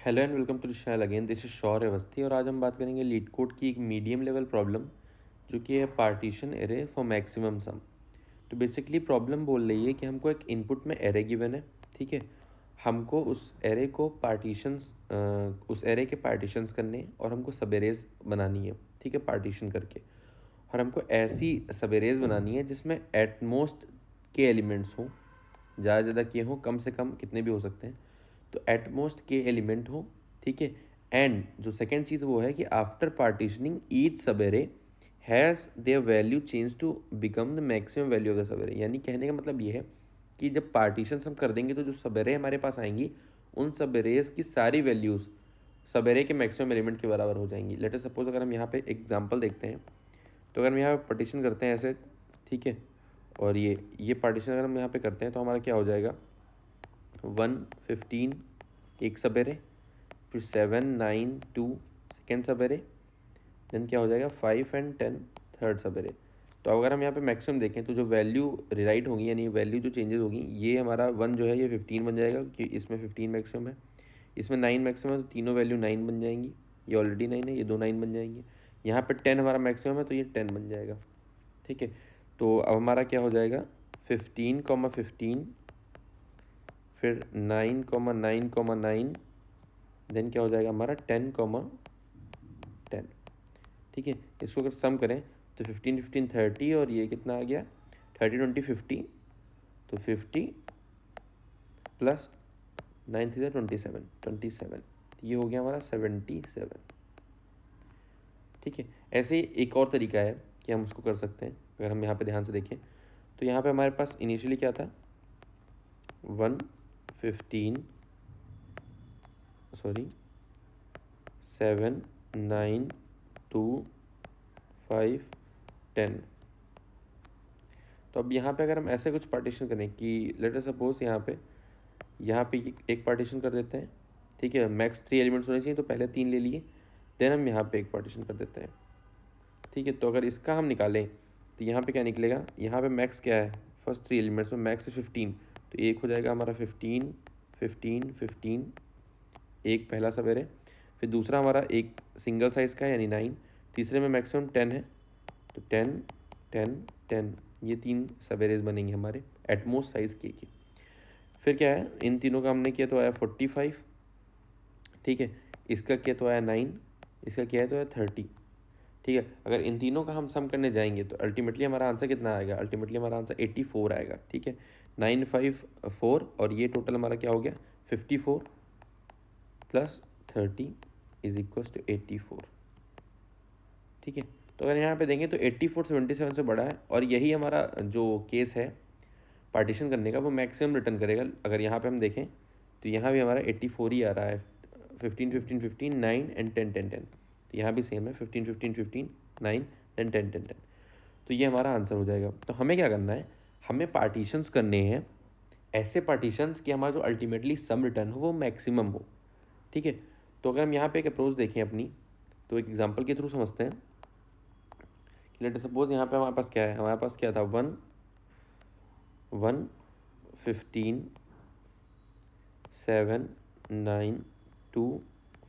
Hello and welcome to the channel again. This is Shaurya Awasthi और आज हम बात करेंगे लीड कोड की एक मीडियम लेवल प्रॉब्लम जो कि है पार्टीशन एरे फॉर मैक्सिमम सम। तो बेसिकली प्रॉब्लम बोल रही है कि हमको एक इनपुट में एरे गिवन है, ठीक है। हमको उस एरे को पार्टीशंस उस एरे के पार्टीशंस करने हैं और हमको सब एरेज बनानी है, ठीक है, पार्टीशन करके। और हमको ऐसी सब एरेज बनानी है जिसमें एटमोस्ट के एलिमेंट्स हों, ज़्यादा ज़्यादा के हों, कम से कम कितने भी हो सकते हैं। तो एटमोस्ट के एलिमेंट हो, ठीक है। एंड जो सेकेंड चीज़ वो है कि after partitioning each sub array has their value change to become the maximum value of the sub array. यानी कहने का मतलब ये है कि जब पार्टीशन हम कर देंगे तो जो सब एरे हमारे पास आएंगी उन सब एरेज की सारी वैल्यूज़ सब एरे के मैक्सिमम एलिमेंट के बराबर हो जाएंगी। लेट अस सपोज अगर हम यहाँ पे एग्जांपल देखते हैं, तो अगर हम यहाँ पे पार्टीशन करते हैं ऐसे, ठीक है, और ये पार्टीशन अगर हम यहाँ पे करते हैं तो हमारा क्या हो जाएगा, 1 15 एक सब एरे, फिर 7 9 2 सेकेंड सब एरे, देन क्या हो जाएगा 5 एंड 10 थर्ड सब एरे। तो अगर हम यहाँ पे मैक्सिमम देखें तो जो वैल्यू रिराइट होगी यानी वैल्यू जो चेंजेस होगी, ये हमारा 1 जो है ये 15 बन जाएगा क्योंकि इसमें 15 मैक्सिमम है, इसमें 9 मैक्सिमम है तो तीनों वैल्यू 9 बन जाएंगी। ये ऑलरेडी 9 है, ये दो 9 बन जाएंगे। यहाँ पे 10 हमारा मैक्सिमम है तो ये 10 बन जाएगा, ठीक है। तो अब हमारा क्या हो जाएगा 15 15, फिर 9 9 9, देन क्या हो जाएगा हमारा 10 10, ठीक है। इसको अगर सम करें तो 15 15 30 और ये कितना आ गया 30 20 50, तो 50 प्लस 9 थ्री 27 27, ये हो गया हमारा 77, ठीक है। ऐसे ही एक और तरीका है कि हम उसको कर सकते हैं। अगर हम यहाँ पे ध्यान से देखें तो यहाँ पे हमारे पास इनिशियली क्या था 1 15 सॉरी 7 9 2 5 10। तो अब यहाँ पे अगर हम ऐसे कुछ पार्टीशन करें कि लेट अस सपोज यहाँ पे एक पार्टीशन कर देते हैं, ठीक है। मैक्स 3 एलिमेंट्स होने चाहिए तो पहले 3 ले लिए, देन हम यहाँ पे एक पार्टीशन कर देते हैं, ठीक है। तो अगर इसका हम निकालें तो यहाँ पे क्या निकलेगा, यहाँ पे मैक्स क्या है, फर्स्ट 3 एलिमेंट्स में मैक्स है 15, तो एक हो जाएगा हमारा 15 15 15, एक पहला सवेरे। फिर दूसरा हमारा एक सिंगल साइज़ का है यानी 9, तीसरे में मैक्सिमम 10 है तो 10 10 10, ये 3 सवेरेज बनेंगे हमारे एटमोस्ट साइज़ के। फिर क्या है, इन तीनों का हमने किया तो आया 45, ठीक है। इसका किया तो आया 9, इसका किया है तो आया 30, ठीक है। अगर इन तीनों का हम सम करने जाएंगे तो अल्टीमेटली हमारा आंसर कितना आएगा, अल्टीमेटली हमारा आंसर 84 आएगा, ठीक है। 9 5 4 और ये टोटल हमारा क्या हो गया 54 प्लस 30 इज इक्वल टू 84, ठीक है। तो अगर यहाँ पे देखें तो 84 77 से बड़ा है और यही हमारा जो केस है पार्टीशन करने का वो मैक्सिमम रिटर्न करेगा। अगर यहाँ पे हम देखें तो यहाँ भी हमारा 84 ही आ रहा है, 15 15 15 9 एंड 10 10 10, तो यहाँ भी सेम है 15 15 15 9 देन 10 10 10। तो ये हमारा आंसर हो जाएगा। तो हमें क्या करना है, हमें पार्टीशंस करने हैं, ऐसे पार्टीशंस कि हमारा जो अल्टीमेटली सम रिटर्न हो वो मैक्सिमम हो, ठीक है। तो अगर हम यहाँ पे एक अप्रोच देखें अपनी, तो एक एग्जांपल के थ्रू समझते हैं कि लेट सपोज यहाँ पे हमारे पास क्या है, हमारे पास क्या था 1 1 15 7 9 2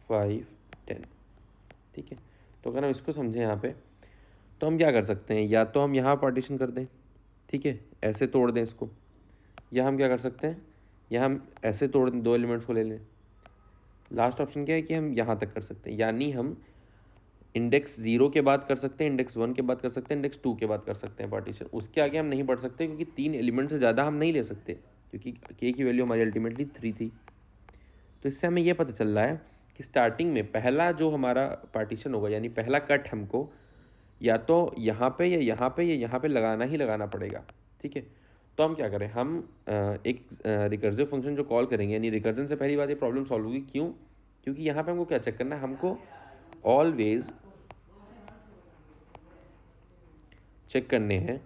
5 10, ठीक है। तो अगर हम इसको समझें यहाँ पे तो हम क्या कर सकते हैं, या तो हम यहाँ पार्टीशन कर दें, ठीक है, ऐसे तोड़ दें इसको, या हम क्या कर सकते हैं, या हम ऐसे तोड़ दें, दो एलिमेंट्स को ले लें। लास्ट ऑप्शन क्या है कि हम यहाँ तक कर सकते हैं, यानी हम इंडेक्स 0 के बाद कर सकते हैं, इंडेक्स 1 के बाद कर सकते हैं, इंडेक्स 2 के बाद कर सकते हैं पार्टीशन। उसके आगे हम नहीं बढ़ सकते क्योंकि 3 एलिमेंट से ज़्यादा हम नहीं ले सकते क्योंकि के की वैल्यू हमारी अल्टीमेटली 3 थी। तो इससे हमें यह पता चल रहा है कि स्टार्टिंग में पहला जो हमारा पार्टीशन होगा यानी पहला कट हमको या तो यहाँ पे या यहाँ पे या यहाँ पे लगाना ही लगाना पड़ेगा, ठीक है। तो हम क्या करें, हम एक रिकर्सिव फंक्शन जो कॉल करेंगे, यानी रिकर्जन से पहली बात ये प्रॉब्लम सॉल्व होगी। क्यों, क्योंकि यहाँ पे हमको क्या चेक करना है, हमको ऑलवेज चेक करने हैं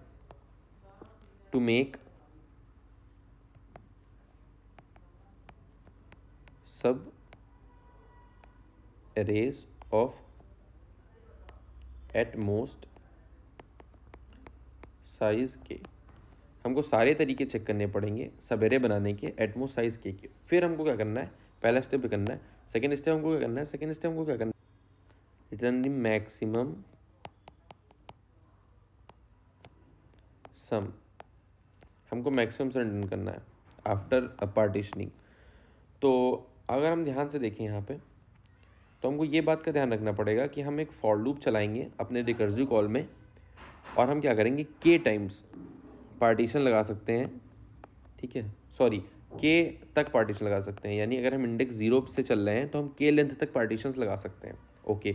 टू मेक सब arrays of at most size के। हमको सारे तरीके चेक करने पड़ेंगे सब एरे बनाने के एटमोस्ट साइज के। फिर हमको क्या करना है, पहला स्टेप करना है सेकेंड स्टेप हमको क्या करना है, सेकेंड स्टेप हमको क्या करना है, रिटर्न द मैक्सिमम सम, हमको मैक्सिमम सम रिटर्न करना है आफ्टर अ पार्टीशनिंग। तो अगर हम ध्यान से देखें यहाँ पे, तो हमको ये बात का ध्यान रखना पड़ेगा कि हम एक फॉर लूप चलाएंगे अपने रिकर्सिव कॉल में, और हम क्या करेंगे, के टाइम्स पार्टीशन लगा सकते हैं, ठीक है, सॉरी, के तक पार्टीशन लगा सकते हैं। यानी अगर हम इंडेक्स 0 से चल रहे हैं तो हम के लेंथ तक पार्टीशंस लगा सकते हैं। ओके,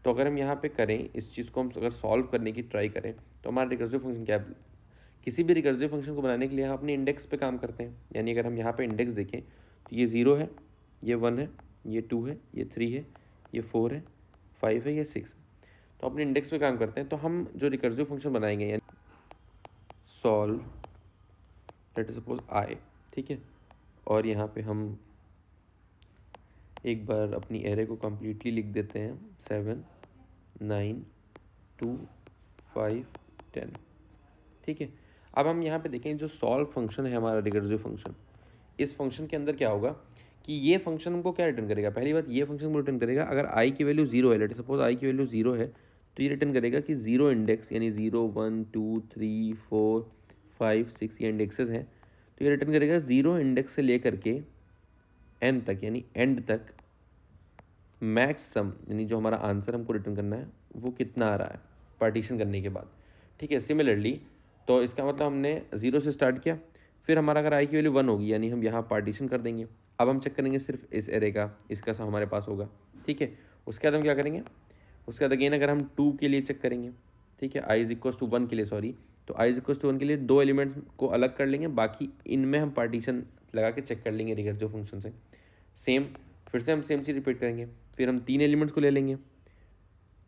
तो अगर हम यहाँ पे करें इस चीज़ को, हम अगर सॉल्व करने की ट्राई करें, तो हमारा रिकर्सिव फंक्शन क्या है, किसी भी रिकर्सिव फंक्शन को बनाने के लिए हम अपने इंडेक्स पे काम करते हैं। यानी अगर हम यहाँ पे इंडेक्स देखें तो ये 0 है, ये 1 है, ये 2 है, ये 3 है, ये 4 है, 5 है, ये 6 है। तो अपने इंडेक्स पे काम करते हैं। तो हम जो रिकर्सिव फंक्शन बनाएंगे, यानी solve let us suppose I, ठीक है, और यहाँ पे हम एक बार अपनी एरे को कम्प्लीटली लिख देते हैं, 7 9 2 5 10, ठीक है। अब हम यहाँ पे देखें जो सॉल्व फंक्शन है हमारा रिकर्सिव फंक्शन, इस फंक्शन के अंदर क्या होगा कि ये फंक्शन हमको क्या रिटर्न करेगा, पहली बात ये फंक्शन को रिटर्न करेगा अगर आई की वैल्यू 0 है, लेट सपोज आई की वैल्यू 0 है, तो ये रिटर्न करेगा कि 0 इंडेक्स, यानी 0 1 2 3 4 5 6 ये इंडेक्सेस हैं, तो ये रिटर्न करेगा 0 इंडेक्स से लेकर के n तक, यानी एंड तक मैक्स सम, यानी जो हमारा आंसर हमको रिटर्न करना है वो कितना आ रहा है पार्टीशन करने के बाद, ठीक है। सिमिलरली, तो इसका मतलब हमने 0 से स्टार्ट किया, फिर हमारा अगर आई की वैल्यू 1 होगी, यानी हम यहाँ पार्टीशन कर देंगे। अब हम चेक करेंगे सिर्फ इस एरे का, इसका सा हमारे पास होगा, ठीक है। उसके बाद हम क्या करेंगे, उसके बाद अगेन अगर हम 2 के लिए चेक करेंगे, ठीक है, आई इज इक्वल टू 1 के लिए, सॉरी, तो आई इज इक्वल टू 1 के लिए 2 एलिमेंट्स को अलग कर लेंगे, बाकी इनमें हम पार्टीशन लगा के चेक कर लेंगे रिकर्सिव फंक्शन से। सेम, फिर से हम सेम चीज़ रिपीट करेंगे, फिर हम 3 एलिमेंट्स को ले लेंगे,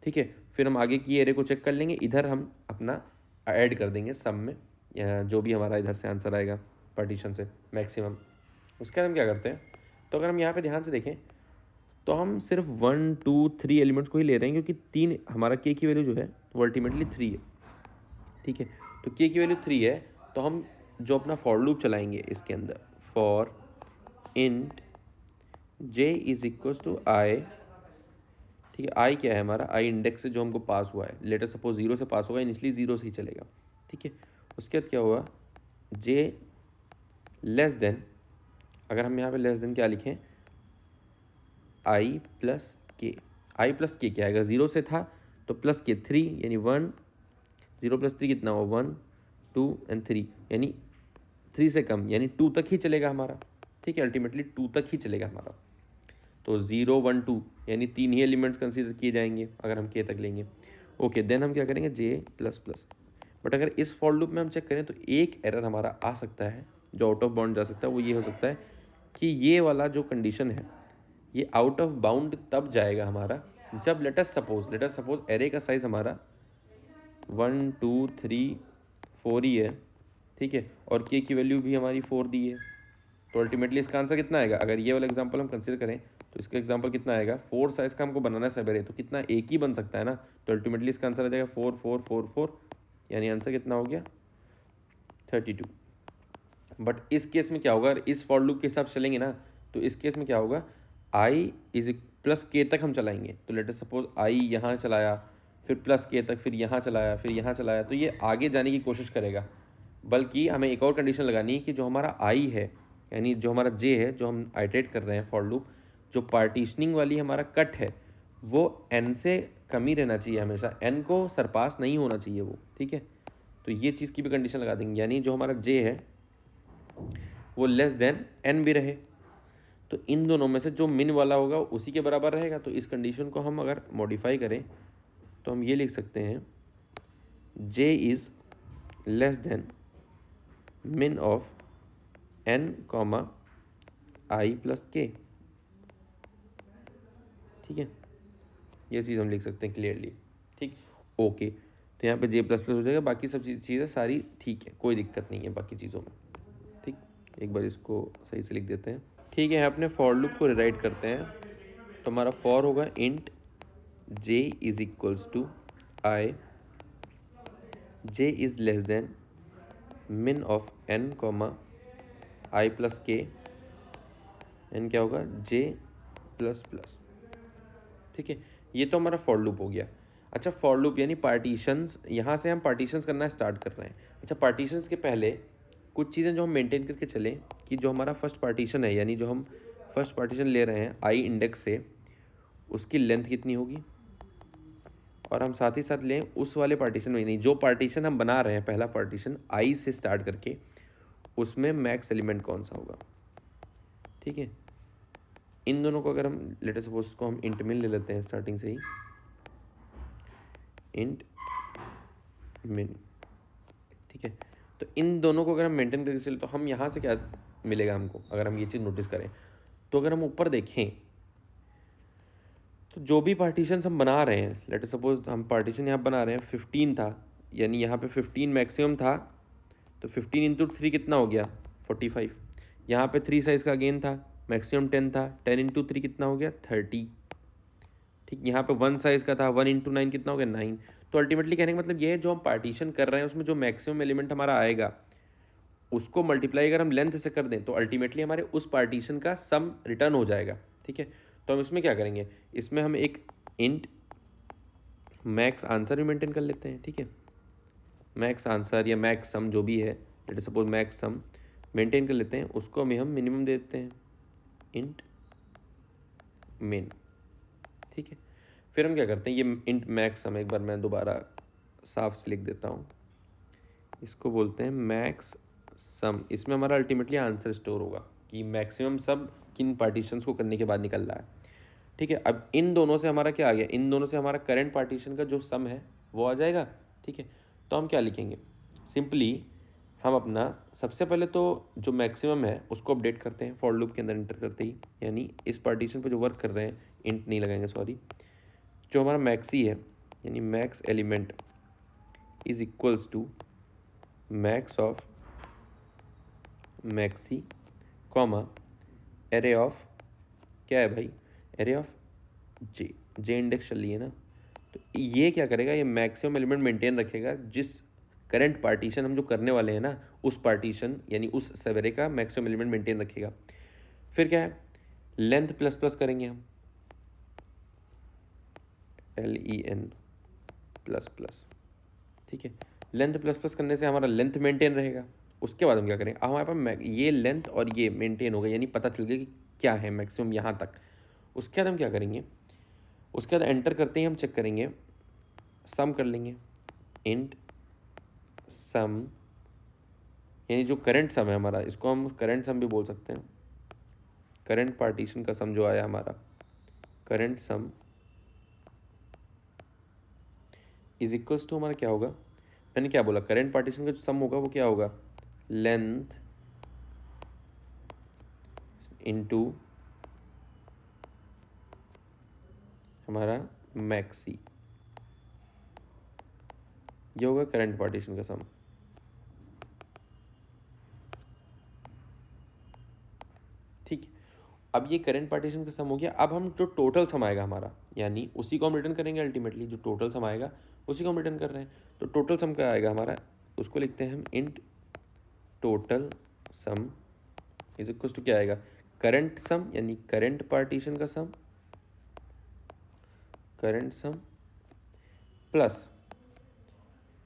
ठीक है, फिर हम आगे की एरे को चेक कर लेंगे, इधर हम अपना ऐड कर देंगे सम में, जो भी हमारा इधर से आंसर आएगा पार्टीशन से मैक्सिमम। उसके बाद हम क्या करते हैं, तो अगर हम यहाँ पे ध्यान से देखें तो हम सिर्फ 1 2 3 एलिमेंट्स को ही ले रहे हैं, क्योंकि 3 हमारा के की वैल्यू जो है वो अल्टीमेटली 3 है, ठीक है। तो के की वैल्यू 3 है, तो हम जो अपना फॉर लूप चलाएंगे इसके अंदर, for int j is equal to i, ठीक है, आई क्या है हमारा, आई इंडेक्स से जो हमको पास हुआ है, लेटर सपोज 0 से पास होगा, इनिशियली 0 से ही चलेगा, ठीक है। उसके बाद क्या हुआ, जे लेस देन, अगर हम यहाँ पे लेस देन क्या लिखें, आई प्लस के, आई प्लस के क्या है, अगर 0 से था तो प्लस के 3, यानी 1, 0 प्लस 3 कितना हुआ 1 2 एंड 3, यानी 3 से कम, यानी 2 तक ही चलेगा हमारा, ठीक है, अल्टीमेटली 2 तक ही चलेगा हमारा। तो 0 1 2 यानी 3 ही एलिमेंट्स कंसीडर किए जाएंगे अगर हम के तक लेंगे। ओके, देन हम क्या करेंगे, जे प्लस प्लस। बट अगर इस फॉर लूप में हम चेक करें तो एक एरर हमारा आ सकता है जो आउट ऑफ बाउंड जा सकता है, वो ये हो सकता है कि ये वाला जो कंडीशन है ये आउट ऑफ बाउंड तब जाएगा हमारा जब लेटस सपोज एरे का साइज हमारा 1 2 3 4 ही है, ठीक है, और के की वैल्यू भी हमारी 4 दी है, तो अल्टीमेटली इसका आंसर कितना आएगा, अगर ये वाला एग्जांपल हम कंसिडर करें तो इसका एग्जांपल कितना आएगा, 4 साइज का हमको बनाना है सब एरे, तो कितना एक ही बन सकता है ना, तो अल्टीमेटली इसका आंसर आ जाएगा 4 4 4 4, यानी आंसर कितना हो गया 32। बट इस केस में क्या होगा, इस फॉर लूप के हिसाब से चलेंगे ना, तो इस केस में क्या होगा, आई इज प्लस के तक हम चलाएंगे, तो लेट अस सपोज आई यहाँ चलाया, फिर प्लस के तक, फिर यहाँ चलाया, फिर यहाँ चलाया, तो ये आगे जाने की कोशिश करेगा। बल्कि हमें एक और कंडीशन लगानी है कि जो हमारा आई है, यानी जो हमारा जे है, जो हम आइटरेट कर रहे हैं फॉर लूप, जो पार्टीशनिंग वाली हमारा कट है वो एन से कम ही रहना चाहिए हमेशा, एन को सरपास नहीं होना चाहिए वो, ठीक है। तो ये चीज़ की भी कंडीशन लगा देंगे, यानी जो हमारा जे है वो लेस देन एन भी रहे, तो इन दोनों में से जो मिन वाला होगा उसी के बराबर रहेगा। तो इस कंडीशन को हम अगर मॉडिफाई करें तो हम ये लिख सकते हैं, J is less than min of N comma I plus K, ठीक है, ये चीज़ हम लिख सकते हैं क्लियरली, ठीक। ओके, तो यहाँ पे जे प्लस प्लस हो जाएगा, बाकी सब चीज़ें सारी ठीक है, कोई दिक्कत नहीं है बाकी चीज़ों में, ठीक। एक बार इसको सही से लिख देते हैं, ठीक है। अपने फॉर लूप को रिराइट करते हैं, तो हमारा फॉर होगा int j is equals to i, j is less than min of N comma I plus k, n क्या होगा, जे प्लस प्लस। ठीक है, ये तो हमारा फॉर लूप हो गया। अच्छा, फॉर लूप यानी पार्टीशंस, यहाँ से हम पार्टीशंस करना स्टार्ट कर रहे हैं। अच्छा, पार्टीशंस के पहले कुछ चीज़ें जो हम मेंटेन करके चलें कि जो हमारा फर्स्ट पार्टीशन है, यानी जो हम फर्स्ट पार्टीशन ले रहे हैं आई इंडेक्स से, उसकी लेंथ कितनी होगी, और हम साथ ही साथ लें उस वाले पार्टीशन में, नहीं जो पार्टीशन हम बना रहे हैं पहला पार्टीशन आई से स्टार्ट करके, उसमें मैक्स एलिमेंट कौन सा होगा। ठीक है, इन दोनों को अगर हम लेटर सपोज को हम इंट में ले लेते हैं स्टार्टिंग से ही, इंट मिन। ठीक है, तो इन दोनों को अगर हम मेंटेन करके चले तो हम यहाँ से क्या मिलेगा हमको, अगर हम ये चीज़ नोटिस करें तो अगर हम ऊपर देखें तो जो भी पार्टीशन हम बना रहे हैं, लेट सपोज हम पार्टीशन यहाँ बना रहे हैं 15 था, यानी यहाँ पे 15 मैक्सिमम था, तो 15 इंटू 3 कितना हो गया 45। यहाँ पे 3 साइज़ का अगेन था, मैक्सिमम 10 था, 10 इंटू 3 कितना हो गया 30। ठीक, यहाँ पे 1 साइज़ का था, 1 इंटू 9 कितना हो गया 9। तो अल्टीमेटली कहने का मतलब ये है जो हम पार्टीशन कर रहे हैं उसमें जो मैक्सिमम एलिमेंट हमारा आएगा उसको मल्टीप्लाई अगर हम लेंथ से कर दें तो अल्टीमेटली हमारे उस पार्टीशन का सम रिटर्न हो जाएगा। ठीक है, तो हम इसमें क्या करेंगे, इसमें हम एक इंट मैक्स आंसर भी मेंटेन कर लेते हैं। ठीक है, मैक्स आंसर या मैक्स सम जो भी है, लेट सपोज मैक्स सम मेंटेन कर लेते हैं, उसको हम मिनिमम दे देते हैं इंट मेन। ठीक है, फिर हम क्या करते हैं, ये इंट मैक्स सम एक बार मैं दोबारा साफ से लिख देता हूँ, इसको बोलते हैं मैक्स सम। इसमें हमारा अल्टीमेटली आंसर स्टोर होगा कि मैक्सिमम सब किन पार्टीशंस को करने के बाद निकल रहा है। ठीक है, अब इन दोनों से हमारा क्या आ गया, इन दोनों से हमारा करंट पार्टीशन का जो सम है वो आ जाएगा। ठीक है, तो हम क्या लिखेंगे, सिंपली हम अपना सबसे पहले तो जो मैक्सिमम है उसको अपडेट करते हैं फॉर लूप के अंदर इंटर करते ही, यानी इस पार्टीशन पर जो वर्क कर रहे हैं, इंट नहीं लगाएंगे सॉरी, जो हमारा मैक्सी है यानी max element is equals to max of maxi comma array of, क्या है भाई, array of J, J index चल रही है ना, तो ये क्या करेगा, ये मैक्सिमम एलिमेंट मेंटेन रखेगा जिस करंट पार्टीशन हम जो करने वाले हैं ना उस पार्टीशन यानी उस सवेरे का मैक्सिमम एलिमेंट मेंटेन रखेगा। फिर क्या है, लेंथ प्लस प्लस करेंगे हम, LEN प्लस प्लस। ठीक है, लेंथ प्लस प्लस करने से हमारा लेंथ मेंटेन रहेगा। उसके बाद हम क्या करेंगे, हमारे पास ये लेंथ और ये मेंटेन होगा, यानी पता चल गया कि क्या है मैक्सिमम यहाँ तक। उसके बाद हम क्या करेंगे, उसके बाद एंटर करते ही हम चेक करेंगे, सम कर लेंगे, इंट सम, यानी जो करंट सम है हमारा, इसको हम करंट सम भी बोल सकते हैं, करंट पार्टीशन का सम जो आया हमारा, current sum is equals to हमारा क्या होगा, मैंने क्या बोला, करंट पार्टीशन का जो सम होगा वो क्या होगा, लेंथ इनटू हमारा मैक्सी, ये होगा करंट पार्टीशन का सम। ठीक, अब ये करंट पार्टीशन का सम हो गया। अब हम जो टोटल सम आएगा हमारा, यानी उसी को हम रिटर्न करेंगे, अल्टीमेटली जो टोटल सम आएगा उसी को हम रिटर्न कर रहे हैं, तो टोटल सम क्या आएगा हमारा, उसको लिखते हैं हम int total sum is equal to क्या आएगा, करंट सम यानी करंट पार्टीशन का sum, current sum plus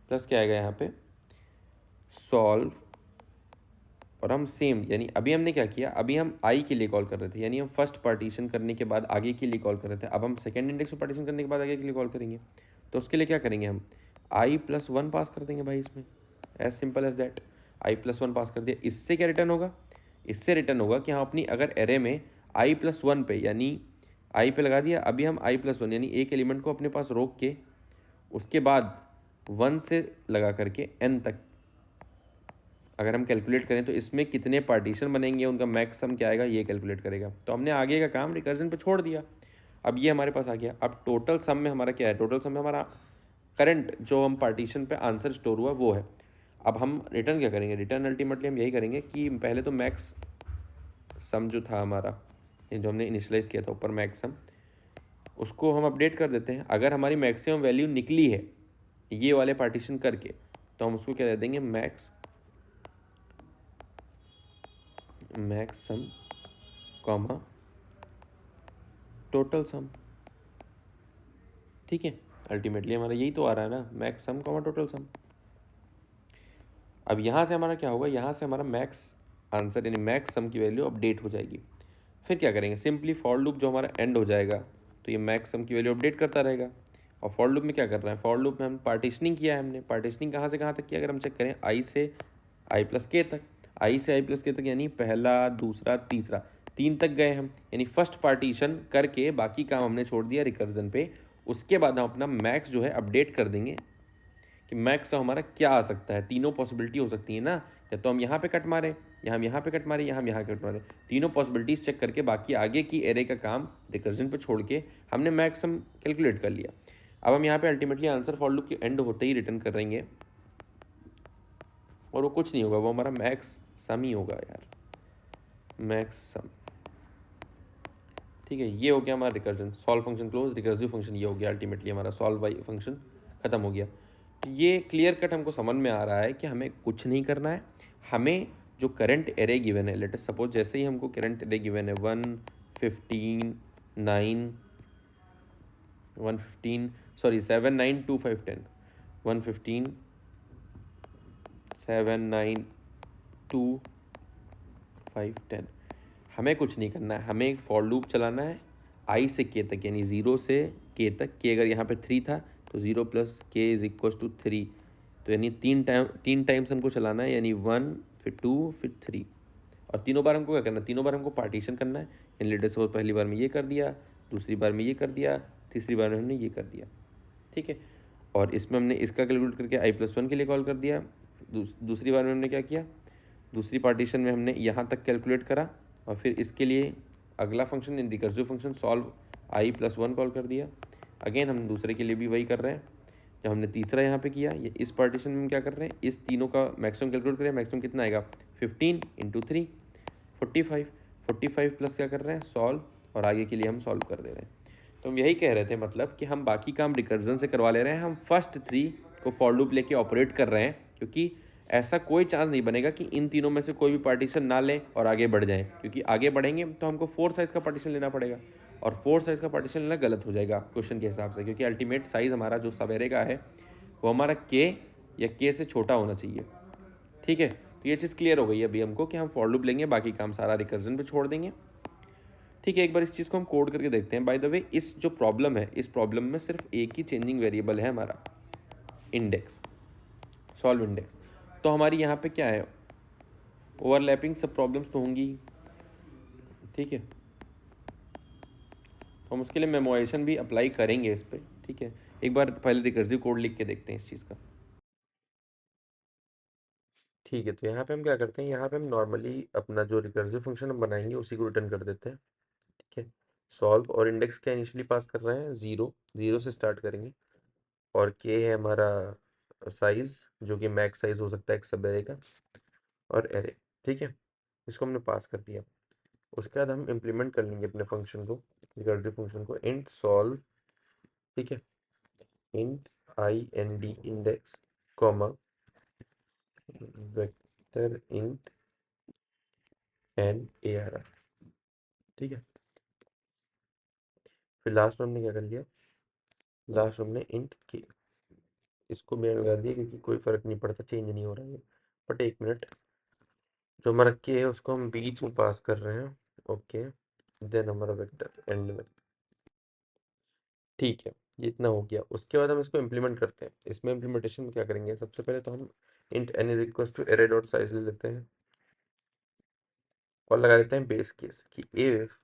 plus क्या आएगा यहाँ पे, सॉल्व, और हम सेम, यानी अभी हमने क्या किया, अभी हम आई के लिए कॉल कर रहे थे, यानी हम फर्स्ट पार्टीशन करने के बाद आगे के लिए कॉल कर रहे थे, अब हम सेकेंड इंडेक्स में पार्टीशन करने के बाद आगे के लिए कॉल करेंगे। तो उसके लिए क्या करेंगे, हम i+1 पास कर देंगे भाई इसमें, as simple as that, i+1 पास कर दिया। इससे क्या रिटर्न होगा, इससे रिटर्न होगा कि हम अपनी अगर एरे में i+1 पे, यानी आई पे लगा दिया, अभी हम i+1 यानी एक एलिमेंट को अपने पास रोक के उसके बाद 1 से लगा करके n तक अगर हम कैलकुलेट करें तो इसमें कितने पार्टीशन बनेंगे, उनका मैक्स सम क्या आएगा, ये कैलकुलेट करेगा। तो हमने आगे का काम रिकर्जन पे छोड़ दिया, अब ये हमारे पास आ गया। अब टोटल सम में हमारा क्या है, टोटल सम में हमारा करंट जो हम पार्टीशन पे आंसर स्टोर हुआ वो है। अब हम रिटर्न क्या करेंगे, रिटर्न अल्टीमेटली हम यही करेंगे कि पहले तो मैक्स सम जो था हमारा, जो हमने इनिशलाइज किया था ऊपर मैक्स सम, उसको हम अपडेट कर देते हैं। अगर हमारी मैक्सिमम वैल्यू निकली है ये वाले पार्टीशन करके तो हम उसको क्या दे देंगे, मैक्स सम कॉमा टोटल सम, ठीक है। अल्टीमेटली हमारा यही तो आ रहा है ना, मैक्स सम कॉमा टोटल सम। अब यहाँ से हमारा क्या होगा, यहाँ से हमारा मैक्स आंसर यानी मैक्स सम की वैल्यू अपडेट हो जाएगी। फिर क्या करेंगे, सिंपली फॉर लूप जो हमारा एंड हो जाएगा तो ये मैक्स सम की वैल्यू अपडेट करता रहेगा। और फॉर लूप में क्या कर रहा है, फॉर लूप में हम पार्टीशनिंग किया है, हमने पार्टीशनिंग कहाँ से कहाँ तक किया, अगर हम चेक करें आई से आई प्लस के तक, आई से आई प्लस के तक यानी पहला दूसरा तीसरा, 3 तक गए हम, यानी फर्स्ट पार्टीशन करके बाकी काम हमने छोड़ दिया रिकर्जन पे। उसके बाद हम अपना मैक्स जो है अपडेट कर देंगे कि मैक्स हमारा क्या आ सकता है। तीनों पॉसिबिलिटी हो सकती है ना, या तो हम यहाँ पे कट मारें, या हम यहाँ पे कट मारें, या हम यहाँ कट मारें। तीनों पॉसिबिलिटीज़ चेक करके बाकी आगे की एरे का काम रिकर्जन पे छोड़ के हमने मैक्सिमम कैलकुलेट कर लिया। अब हम यहाँ पे अल्टीमेटली आंसर फॉर लूप के एंड होते ही रिटर्न कर देंगे, और वो कुछ नहीं होगा, वो हमारा मैक्स सम ही होगा यार, मैक्स सम। ठीक है, ये हो गया हमारा recursion, solve function close, recursive function ये हो गया, अल्टीमेटली हमारा सॉल्व बाई फंक्शन खत्म हो गया। ये क्लियर कट हमको समझ में आ रहा है कि हमें कुछ नहीं करना है, हमें जो करंट एरे गिवन है, लेट अस सपोज जैसे ही हमको करंट एरे गिवन है 1 15 9 115 सॉरी 7 9 2 5 10 115 7 9 2 5 10, हमें कुछ नहीं करना है, हमें एक फॉर लूप चलाना है आई से के तक, यानी 0 से के तक। के अगर यहाँ पे 3 था तो 0 प्लस के इज इक्वल टू 3, तो यानी 3 टाइम्स हमको चलाना है, यानी 1 फिर 2 फिर 3। और तीनों बार हमको क्या करना है, तीनों बार हमको पार्टीशन करना है, यानी लेट अस सपोज पहली बार में ये कर दिया, दूसरी बार में ये कर दिया, तीसरी बार में हमने ये कर दिया, ठीक है। और इसमें हमने इसका कैलकुलेट करके i+1 के लिए कॉल कर दिया। दूसरी बार में हमने क्या किया, दूसरी पार्टीशन में हमने यहाँ तक कैलकुलेट करा, और फिर इसके लिए अगला function in recursive function solve i+1 call कर दिया। अगेन हम दूसरे के लिए भी वही कर रहे हैं, जब हमने तीसरा यहाँ पे किया, ये इस पार्टीशन में हम क्या कर रहे हैं, इस तीनों का मैक्सिमम कैलकुलेट करें, मैक्सिमम कितना आएगा 15 × 3 45, 45 प्लस क्या कर रहे हैं सॉल्व, और आगे के लिए हम सॉल्व कर दे रहे हैं। तो हम यही कह रहे थे, मतलब कि हम बाकी काम रिकर्जन से करवा ले रहे हैं, हम फर्स्ट 3 को फॉर लूप लेके ऑपरेट कर रहे हैं, क्योंकि ऐसा कोई चांस नहीं बनेगा कि इन तीनों में से कोई भी पार्टीशन ना लें और आगे बढ़ जाएं, क्योंकि आगे बढ़ेंगे तो हमको 4 साइज़ का पार्टीशन लेना पड़ेगा, और 4 साइज़ का पार्टीशन लेना गलत हो जाएगा क्वेश्चन के हिसाब से, क्योंकि अल्टीमेट साइज़ हमारा जो सवेरे का है वो हमारा के या के से छोटा होना चाहिए, ठीक है। तो ये चीज़ क्लियर हो गई अभी हमको कि हम फॉर लूप लेंगे, बाकी काम सारा रिकर्जन पे छोड़ देंगे, ठीक है। एक बार इस चीज़ को हम कोड करके देखते हैं। बाय द वे इस जो प्रॉब्लम है, इस प्रॉब्लम में सिर्फ एक ही चेंजिंग वेरिएबल है हमारा, इंडेक्स, सॉल्व इंडेक्स। तो हमारी यहाँ पे क्या है, ओवरलैपिंग सब प्रॉब्लम्स तो होंगी, ठीक है। हम उसके लिए मेमोराइजेशन भी अप्लाई करेंगे इस पर, ठीक है। एक बार पहले रिकर्सिव कोड लिख के देखते हैं इस चीज़ का, ठीक है। तो यहाँ पे हम क्या करते हैं, यहाँ पे हम नॉर्मली अपना जो रिकर्सिव फंक्शन हम बनाएंगे उसी को रिटर्न कर देते हैं, ठीक है। सॉल्व और इंडेक्स क्या इनिशियली पास कर रहे हैं 0, 0 से स्टार्ट करेंगे, और के है हमारा साइज, जो कि मैक्स साइज हो सकता है एक सब एरे का, और एरे, ठीक है। इसको हमने पास कर दिया। उसके बाद हम इम्प्लीमेंट कर लेंगे अपने फंक्शन को, रिकर्सिव फंक्शन को, इंट सॉल्व, ठीक है, int I N D index comma vector int N A R R, ठीक है। फिर लास्ट में हमने क्या कर लिया, लास्ट में हमने इंट के, इसको मैं लगा दिया क्योंकि कोई फर्क नहीं पड़ता, चेंज नहीं हो रहा है। बट एक मिनट, जो हमारा के है उसको हम बीच में पास कर रहे हैं, ओके। देन हमारा वेक्टर एंड में, ठीक है। ये इतना हो गया। उसके बाद हम इसको इम्प्लीमेंट करते हैं। इसमें इम्प्लीमेंटेशन में क्या करेंगे, सबसे पहले तो हम int N is equal to array dot size ले लेते हैं, और लगा देते हैं बेस केस कि इफ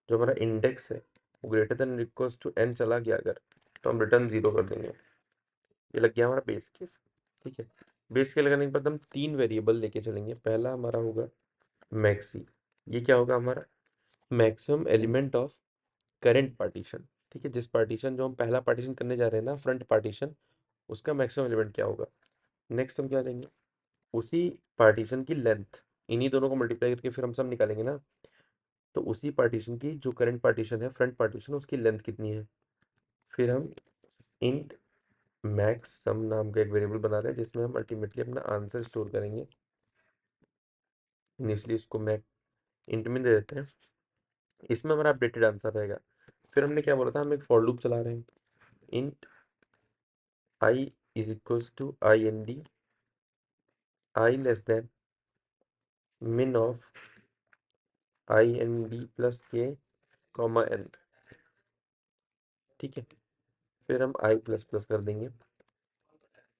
जो हमारा इंडेक्स है वो greater than equals to N चला गया अगर, तो हम रिटर्न 0 कर देंगे। ये लग गया हमारा बेस केस, ठीक है। बेस केस लगाने के बाद हम 3 वेरिएबल लेके चलेंगे। पहला हमारा होगा मैक्सी, ये क्या होगा हमारा maximum element of current partition, ठीक है। जिस पार्टीशन जो हम पहला पार्टीशन करने जा रहे हैं ना, फ्रंट पार्टीशन, उसका मैक्सिमम एलिमेंट क्या होगा। नेक्स्ट हम क्या लेंगे, उसी पार्टीशन की लेंथ, इन्हीं दोनों को मल्टीप्लाई करके फिर हम सब निकालेंगे ना, तो उसी पार्टीशन की जो करंट पार्टीशन है, फ्रंट पार्टीशन, उसकी लेंथ कितनी है। फिर हम इंट मैक्स सम नाम का एक वेरिएबल बना रहे हैं जिसमें हम अल्टीमेटली अपना आंसर स्टोर करेंगे। इनिशियली इसको मैक इंट में दे देते हैं, इसमें हमारा अपडेटेड आंसर रहेगा। फिर हमने क्या बोला था, हम एक फॉर लूप चला रहे हैं, int I is equals to I N D, I less than min of I N D plus K comma N. ठीक है, फिर हम आई प्लस प्लस कर देंगे।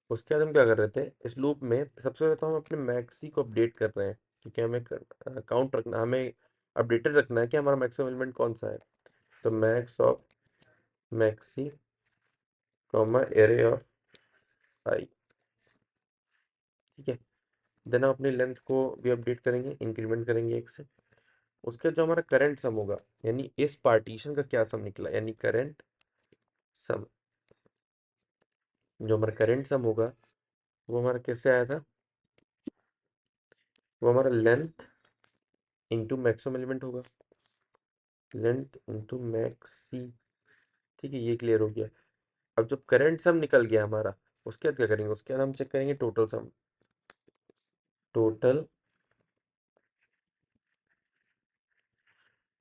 उसके बाद हम क्या कर रहे थे, इस लूप में सबसे पहले तो हम अपने मैक्सी को अपडेट कर रहे हैं, क्योंकि हमें काउंट रखना, हमें अपडेटेड रखना है कि हमारा मैक्सिमम एलिमेंट कौन सा है। तो max of maxi comma array of i. ठीक है, देन हम अपनी लेंथ को भी अपडेट करेंगे, इंक्रीमेंट करेंगे एक से। उसके बाद जो हमारा करंट सम होगा, यानी इस पार्टीशन का क्या सम निकला, यानी करंट सम, जो हमारा करंट सम होगा वो हमारा कैसे आया था, वो हमारा लेंथ इंटू मैक्सिमम एलिमेंट होगा, लेंथ इंटू मैक्सी। ठीक है, ये क्लियर हो गया। अब जब करंट सम निकल गया हमारा, उसके बाद क्या करेंगे, उसके बाद हम चेक करेंगे total sum. Total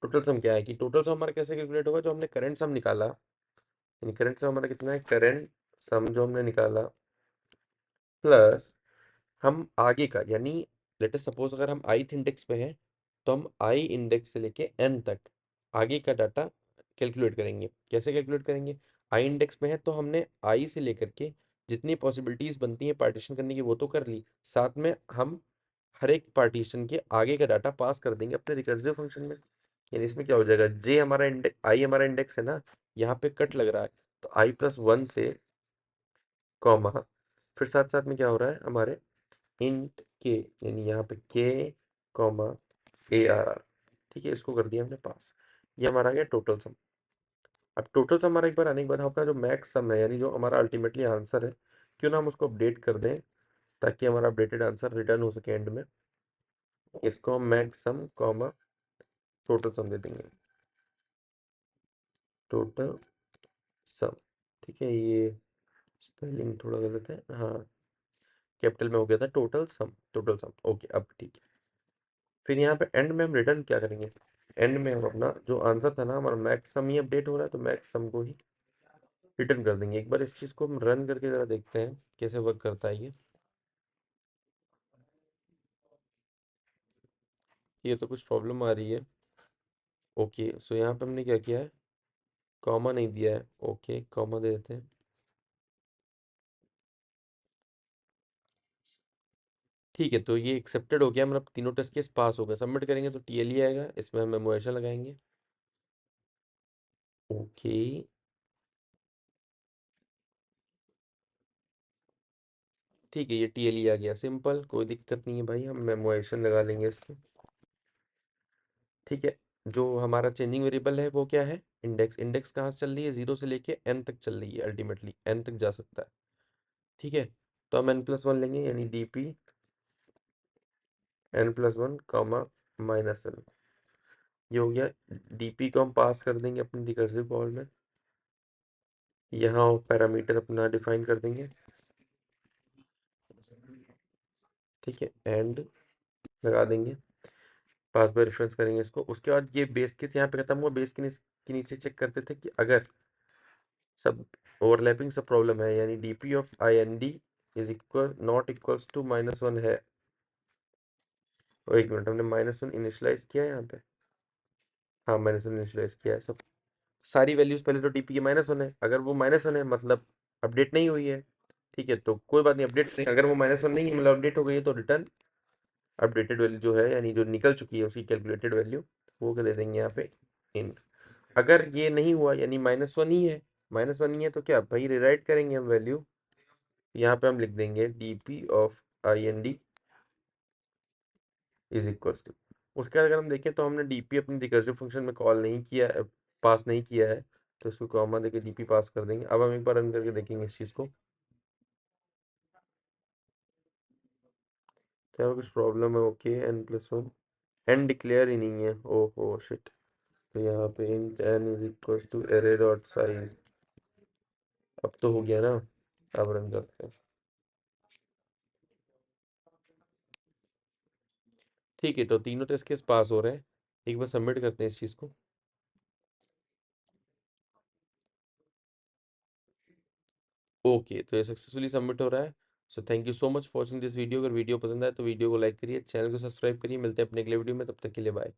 total sum क्या है कि टोटल सम हमारा कैसे कैलकुलेट होगा, जो हमने करंट सम निकाला, यानी करंट सम हमारा कितना है, करंट सम जो हमने निकाला प्लस हम आगे का, यानी लेट अस सपोज अगर हम ith इंडेक्स पे हैं, तो हम i इंडेक्स से लेके n तक आगे का डाटा कैलकुलेट करेंगे। कैसे कैलकुलेट करेंगे, i इंडेक्स पे है तो हमने i से लेकर के जितनी पॉसिबिलिटीज बनती है पार्टीशन करने की वो तो कर ली, साथ में हम हर एक पार्टीशन के आगे का डाटा पास कर देंगे अपने रिकर्सिव फंक्शन में। यानी इसमें क्या हो जाएगा, जे हमारा इंडेक्स, आई हमारा इंडेक्स है ना, यहाँ पे कट लग रहा है, तो i+1 से कॉमा, फिर साथ साथ में क्या हो रहा है हमारे इंट के, यानी यहाँ पे के कॉमा ARR। ठीक है, इसको कर दिया हमने पास। ये हमारा आ गया टोटल सम। अब टोटल सम हमारा एक बार आने के बाद अपना जो मैक्स सम है, यानी जो हमारा अल्टीमेटली आंसर है, क्यों ना हम उसको अपडेट कर दें ताकि हमारा अपडेटेड आंसर रिटर्न हो सके एंड में। इसको हम मैक्स सम कॉमा टोटल सम दे देंगे, टोटल सम। ठीक है, ये स्पेलिंग थोड़ा गलत है, हाँ कैपिटल में हो गया था, total sum, total sum. Okay, अब ठीक है। फिर यहाँ पे एंड में हम रिटर्न क्या करेंगे, एंड में हम अपना जो आंसर था ना, हमारा मैक्स सम ही अपडेट हो रहा है, तो मैक्स सम को ही रिटर्न कर देंगे। एक बार इस चीज़ को हम रन करके ज़रा देखते हैं कैसे वर्क करता है ये तो कुछ प्रॉब्लम आ रही है। ओके, सो यहाँ पे हमने क्या किया है, कॉमा नहीं दिया है। ओके, कॉमा दे देते हैं। ठीक है, तो ये एक्सेप्टेड हो गया, मतलब तीनों टेस्ट केस पास हो गए। सबमिट करेंगे तो TLE आएगा, इसमें हम मेमोरेशन लगाएंगे। ओके, ठीक है, ये TLE आ गया, सिंपल, कोई दिक्कत नहीं है भाई, हम मेमोरेशन लगा लेंगे इसमें। ठीक है, जो हमारा चेंजिंग वेरिएबल है वो क्या है, इंडेक्स। इंडेक्स कहाँ से चल रही है, 0 से लेके n तक चल रही है, अल्टीमेटली n तक जा सकता है। ठीक है, तो हम n+1 लेंगे, यानी DP n+1 कॉमा -n। ये हो गया, DP को हम पास कर देंगे अपनी रिकर्सिव कॉल में, यहाँ पैरामीटर अपना डिफाइन कर देंगे। ठीक है, एंड लगा देंगे, पास बाय रेफरेंस करेंगे इसको। उसके बाद ये बेस केस यहाँ पे खत्म हुआ। बेस के नीचे चेक करते थे कि अगर सब ओवरलैपिंग सब प्रॉब्लम है, यानी DP of IND is equal not equals to -1 है। एक मिनट, हमने -1 इनिशियलाइज किया है यहाँ पे, हाँ -1 इनिशियलाइज किया है। सब सारी वैल्यूज पहले तो DP के -1 है, अगर वो -1 है मतलब अपडेट नहीं हुई है। ठीक है, तो कोई बात नहीं, अपडेट नहीं, अगर वो -1 नहीं है मतलब अपडेट हो गई है, तो रिटर्न अपडेटेड वैल्यू जो है, यानी जो निकल चुकी है उसकी कैलकुलेटेड वैल्यू, वो कर दे देंगे यहाँ पे इन। अगर ये नहीं हुआ, यानी -1 ही है, -1 ही है, तो क्या भाई रिराइट करेंगे हम वैल्यू, यहाँ पे हम लिख देंगे DP of IND is equals to. उसके बाद अगर हम देखें तो हमने DP अपनी रिकर्सिव फंक्शन में कॉल नहीं किया है, पास नहीं किया है, तो इसको कॉमा देके DP पास कर देंगे। अब हम एक बार रन करके देखेंगे इस चीज़ को, क्या कुछ प्रॉब्लम है। ओके, n+1, n डिक्लेयर ही नहीं है, ओहो शिट। तो यहाँ पे int n is equals to array dot size, अब तो हो गया ना। अब रन करते हैं। ठीक है, तो तीनों टेस्ट केस पास हो रहे हैं। एक बार सबमिट करते हैं इस चीज़ को। ओके, तो ये सक्सेसफुली सबमिट हो रहा है। So thank you so much for watching this video. अगर वीडियो पसंद आए तो वीडियो को लाइक करिए, चैनल को सब्सक्राइब करिए। मिलते हैं अपने अगले वीडियो में, तब तक के लिए बाय।